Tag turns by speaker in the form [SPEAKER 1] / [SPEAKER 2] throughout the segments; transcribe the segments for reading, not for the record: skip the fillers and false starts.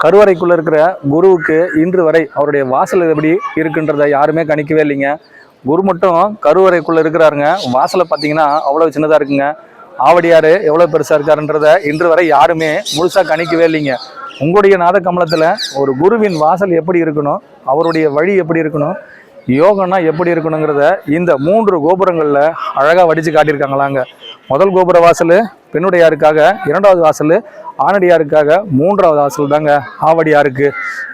[SPEAKER 1] கருவறைக்குள்ள இருக்கிற குருவுக்கு இன்று வரை அவருடைய வாசல் எப்படி இருக்குன்றத யாருமே கணிக்கவே இல்லைங்க. குரு மட்டும் கருவறைக்குள்ள இருக்கிறாருங்க. வாசலை பார்த்தீங்கன்னா அவ்வளவு சின்னதா இருக்குங்க. ஆவடியாரு எவ்வளவு பெருசா இருக்காருன்றத இன்று வரை யாருமே முழுசா கணிக்கவே இல்லைங்க. உங்களுடைய நாத கமலத்துல ஒரு குருவின் வாசல் எப்படி இருக்கணும், அவருடைய வழி எப்படி இருக்கணும், யோகம்னா எப்படி இருக்கணுங்கிறத இந்த 3 கோபுரங்கள்ல அழகா வடிச்சு காட்டியிருக்காங்களாங்க. முதல் கோபுர வாசல் பெண்ணுடையாருக்காக, 2வது வாசல் ஆணடியாருக்காக, 3வது வாசல் தாங்க ஆவடியாருக்கு.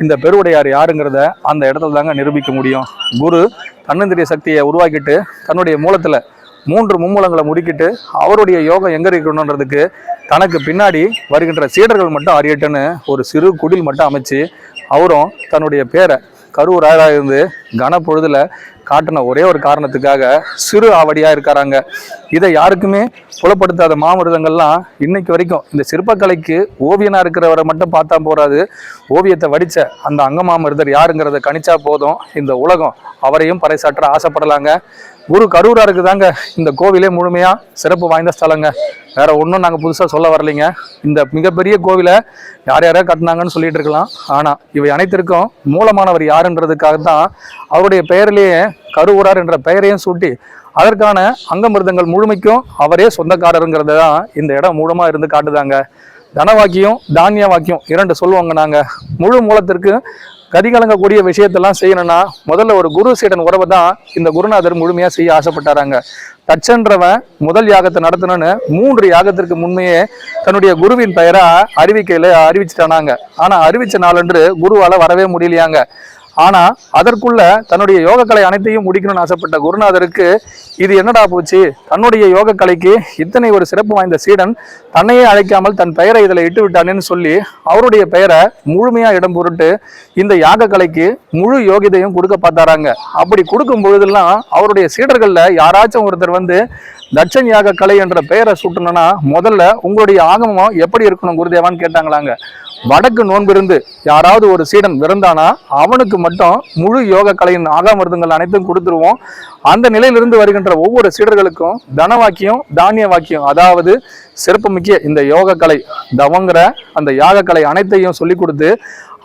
[SPEAKER 1] இந்த பெருவுடையார் யாருங்கிறத அந்த இடத்துல தாங்க நிரூபிக்க முடியும். குரு தன்னந்திரிய சக்தியை உருவாக்கிட்டு தன்னுடைய மூலத்துல 3 மும்மூலங்களை முடிக்கிட்டு அவருடைய யோகம் எங்க இருக்கணுன்றதுக்கு தனக்கு பின்னாடி வருகின்ற சீடர்கள் மட்டும் அறியட்டுன்னு ஒரு சிறு குடில் மட்டும் அமைச்சு அவரும் தன்னுடைய பேரை கருவூராக இருந்து கனப்பொழுதுல காட்டின ஒரே ஒரு காரணத்துக்காக சிறு ஆவடியா இருக்காராங்க. இதை யாருக்குமே புலப்படுத்தாத மாமிருதங்கள்லாம் இன்னைக்கு வரைக்கும் இந்த சிற்பக்கலைக்கு ஓவியனா இருக்கிறவரை மட்டும் பார்த்தா போறாது, ஓவியத்தை வடிச்ச அந்த அங்கமாமிருதர் யாருங்கிறத கணிச்சா போதும் இந்த உலகம் அவரையும் பறைசாற்ற ஆசைப்படலாங்க. குரு கரூராருக்கு தாங்க இந்த கோவிலே முழுமையா சிறப்பு வாய்ந்த ஸ்தலங்க. வேற ஒன்றும் நாங்கள் புதுசாக சொல்ல வரலைங்க. இந்த மிகப்பெரிய கோவிலை யார் யாரோ கட்டினாங்கன்னு சொல்லிட்டு இருக்கலாம். ஆனால் இவை அனைத்திற்கும் மூலமானவர் யாருன்றதுக்காகத்தான் அவருடைய பெயரிலேயே கருவூரார் என்ற பெயரையும் சூட்டி அதற்கான அங்கமிருதங்கள் முழுமைக்கும் அவரே சொந்தக்காரருங்கிறத தான் இந்த இடம் மூலமா இருந்து காட்டுதாங்க. தனவாக்கியம் தானிய வாக்கியம் 2 சொல்லுவாங்க. நாங்கள் முழு மூலத்திற்கு கதிகலங்கக்கூடிய விஷயத்தெல்லாம் செய்யணும்னா முதல்ல ஒரு குரு சீடன் உறவை தான் இந்த குருநாதர் முழுமையா செய்ய ஆசைப்பட்டாராங்க. தச்சன்றவன் முதல் யாகத்தை நடத்தணும்னு 3 யாகத்திற்கு முன்மையே தன்னுடைய குருவின் பெயரா அறிவிச்சுட்டானாங்க. ஆனா அறிவிச்ச நாளன்று குருவால வரவே முடியலையாங்க. ஆனா அதற்குள்ள தன்னுடைய யோகக்கலை அனைத்தையும் முடிக்கணும்னு ஆசைப்பட்ட குருநாதருக்கு இது என்னடா போச்சு, தன்னுடைய யோகக்கலைக்கு இத்தனை ஒரு சிறப்பு வாய்ந்த சீடன் தன்னையே அழைக்காமல் தன் பெயரை இதில் இட்டு விட்டானேன்னு சொல்லி அவருடைய பெயரை முழுமையா இடம் பொருட்டு இந்த யாக கலைக்கு முழு யோகிதையும் கொடுக்க பார்த்தாராங்க. அப்படி கொடுக்கும் பொழுதெல்லாம் அவருடைய சீடர்கள்ல யாராச்சும் ஒருத்தர் வந்து தட்சன் யாக கலை என்ற பெயரை சூட்டணும்னா முதல்ல உங்களுடைய ஆகமம் எப்படி இருக்கணும் குருதேவான்னு கேட்டாங்களாங்க. வடக்கு நோன்பிருந்து யாராவது ஒரு சீடன் விருந்தானா அவனுக்கு மட்டும் முழு யோக கலையின் ஆகாமிருதங்கள் அனைத்தும் கொடுத்துருவோம். அந்த நிலையிலிருந்து வருகின்ற ஒவ்வொரு சீடர்களுக்கும் தனவாக்கியம் தானிய வாக்கியம், அதாவது சிறப்புமிக்க இந்த யோக கலை தவங்கிற அந்த யாக கலை அனைத்தையும் சொல்லி கொடுத்து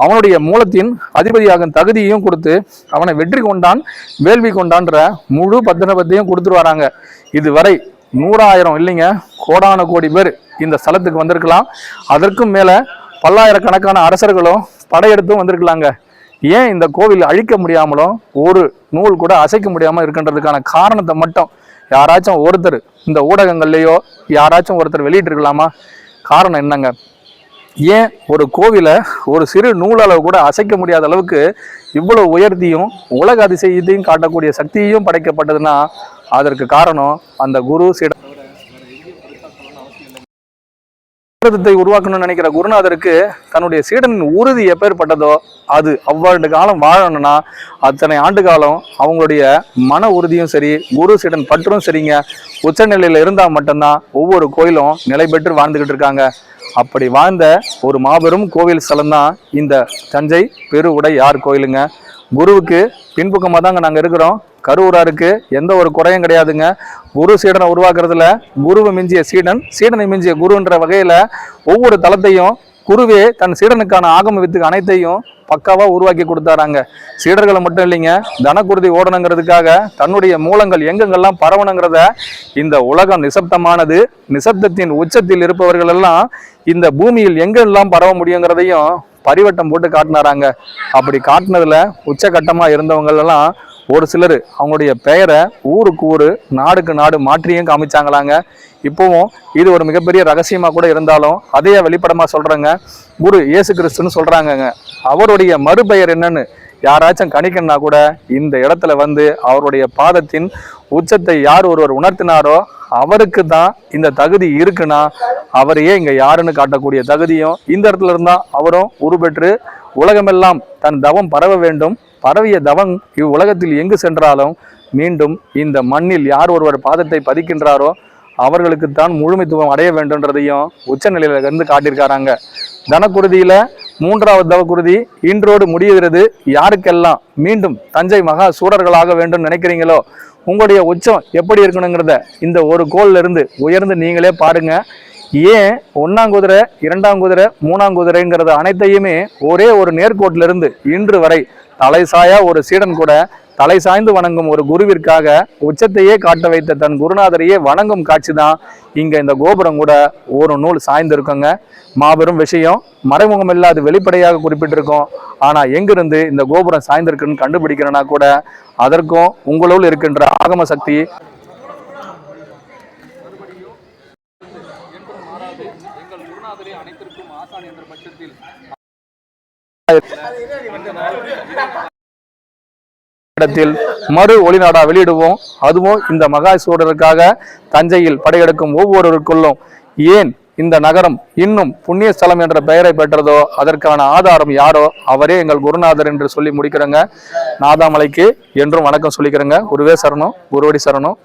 [SPEAKER 1] அவனுடைய மூலத்தின் அதிபதியாகும் தகுதியையும் கொடுத்து அவனை வெற்றி கொண்டான் வேள்வி கொண்டான்ற முழு பத்திரத்தையும் கொடுத்துட்டு வராங்க. இதுவரை 100,000 இல்லைங்க, கோடான கோடி பேர் இந்த ஸ்தலத்துக்கு வந்திருக்கலாம். அதற்கும் மேல பல்லாயிரக்கணக்கான அரசர்களும் படையெடுத்தும் வந்திருக்கலாங்க. ஏன் இந்த கோவில் அழிக்க முடியாமலும் ஒரு நூல் கூட அசைக்க முடியாம இருக்கின்றதுக்கான காரணத்தை மட்டும் யாராச்சும் ஒருத்தர் இந்த ஊடகங்கள்லயோ யாராச்சும் ஒருத்தர் வெளியிட்டு இருக்கலாமா? காரணம் என்னங்க? ஏன் ஒரு கோவிலை ஒரு சிறு நூலளவு கூட அசைக்க முடியாத அளவுக்கு இவ்வளவு உயர்த்தியும் உலக அதிசயத்தையும் காட்டக்கூடிய சக்தியையும் படைக்கப்பட்டதுன்னா அதற்கு காரணம் அந்த குரு சீட உருவாக்கணும்னு நினைக்கிற குருநாதருக்கு தன்னுடைய சீடனின் உறுதி எப்பேற்பட்டதோ அது அவ்வாண்டு காலம் வாழணும்னா அத்தனை ஆண்டு காலம் அவங்களுடைய மன உறுதியும் சரி குரு சீடன் பற்றும் சரிங்க உச்சநிலையில இருந்தா மட்டும்தான் ஒவ்வொரு கோயிலும் நிலை பெற்று வாழ்ந்துகிட்டு இருக்காங்க. அப்படி வாழ்ந்த ஒரு மாபெரும் கோவில் ஸ்தலம் தான் இந்த தஞ்சை பெருவுடையார் கோயிலுங்க. குருவுக்கு பின்பக்கமாக தாங்க நாங்கள் இருக்கிறோம். கருவூராருக்கு எந்த ஒரு குறையும் கிடையாதுங்க. குரு சீடனை உருவாக்குறதுல குருவை மிஞ்சிய சீடன், சீடனை மிஞ்சிய குருன்ற வகையில ஒவ்வொரு தளத்தையும் குருவே தன் சீடனுக்கான ஆகம வித்துக்கு அனைத்தையும் பக்காவா உருவாக்கி கொடுத்தாராங்க. சீடர்களை மட்டும் இல்லைங்க, தனக்குருதி ஓடணுங்கிறதுக்காக தன்னுடைய மூலங்கள் எங்கெங்கெல்லாம் பரவணுங்கிறத இந்த உலகம் நிசப்தமானது, நிசப்தத்தின் உச்சத்தில் இருப்பவர்கள் எல்லாம் இந்த பூமியில் எங்கெல்லாம் பரவ முடியுங்கிறதையும் பரிவட்டம் போட்டு காட்டினாராங்க. அப்படி காட்டினதுல உச்சகட்டமா இருந்தவங்க எல்லாம் ஒரு சிலர் அவங்களுடைய பெயரை ஊருக்கு ஊரு நாடுக்கு நாடு மாற்றியும் காமிச்சாங்களாங்க. இப்போவும் இது ஒரு மிகப்பெரிய ரகசியமா கூட இருந்தாலும் அதையே வெளிப்படமா சொல்றாங்க. குரு இயேசு கிறிஸ்துன்னு சொல்றாங்கங்க. அவருடைய மறுபெயர் என்னன்னு யாராச்சும் கணிக்கணும்னா கூட இந்த இடத்துல வந்து அவருடைய பாதத்தின் உச்சத்தை யார் ஒருவர் உணர்த்தினாரோ அவருக்கு தான் இந்த தகுதி இருக்குன்னா அவரையே இங்க யாருன்னு காட்டக்கூடிய தகுதியும் இந்த இடத்துல இருந்தா அவரும் உருபெற்று உலகமெல்லாம் தன் தவம் பரவ வேண்டும். பரவிய தவம் இவ்வுலகத்தில் எங்கு சென்றாலும் மீண்டும் இந்த மண்ணில் யார் ஒருவர் பாதத்தை பதிக்கின்றாரோ அவர்களுக்குத்தான் முழுமைத்துவம் அடைய வேண்டும்ன்றதையும் உச்ச நிலையில இருந்து காட்டியிருக்காராங்க. தனக்குருதியில 3வது தவக்குருதி இன்றோடு முடிகிறது. யாருக்கெல்லாம் மீண்டும் தஞ்சை மகா சூரர்களாக வேண்டும் நினைக்கிறீங்களோ உங்களுடைய உச்சம் எப்படி இருக்கணுங்கிறத இந்த ஒரு கோல்ல இருந்து உயர்ந்து நீங்களே பாருங்க. ஏன் ஒன்னாம் குதிரை, இரண்டாம் குதிரை, மூணாம் குதிரைங்கிறது அனைத்தையுமே ஒரே ஒரு நேர்கோட்டிலிருந்து இன்று வரை தலைசாயா ஒரு சீடன் கூட தலை சாய்ந்து வணங்கும் ஒரு குருவிற்காக உச்சத்தையே காட்ட வைத்த தன் குருநாதரையே வணங்கும் காட்சி தான் இங்க இந்த கோபுரம் கூட ஒரு நூல் சாய்ந்து இருக்குங்க. மாபெரும் விஷயம், மறைமுகம் இல்லாது வெளிப்படையாக குறிப்பிட்டிருக்கோம். ஆனா எங்கிருந்து இந்த கோபுரம் சாய்ந்திருக்குன்னு கண்டுபிடிக்கிறனா கூட அதற்கும் உங்களுள் இருக்கின்ற ஆகம சக்தி இடத்தில் மறு ஒளிநாடா வெளியிடுவோம். அதுவும் இந்த மகாசூரருக்காக தஞ்சையில் படையெடுக்கும் ஒவ்வொருவருக்குள்ளும் ஏன் இந்த நகரம் இன்னும் புண்ணிய ஸ்தலம் என்ற பெயரை பெற்றதோ அதற்கான ஆதாரம் யாரோ அவரே எங்கள் குருநாதர் என்று சொல்லி முடிக்கிறேங்க. நாதாமலைக்கு என்றும் வணக்கம் சொல்லிக்கிறேங்க. குருவே சரணம், குருவடி சரணம்.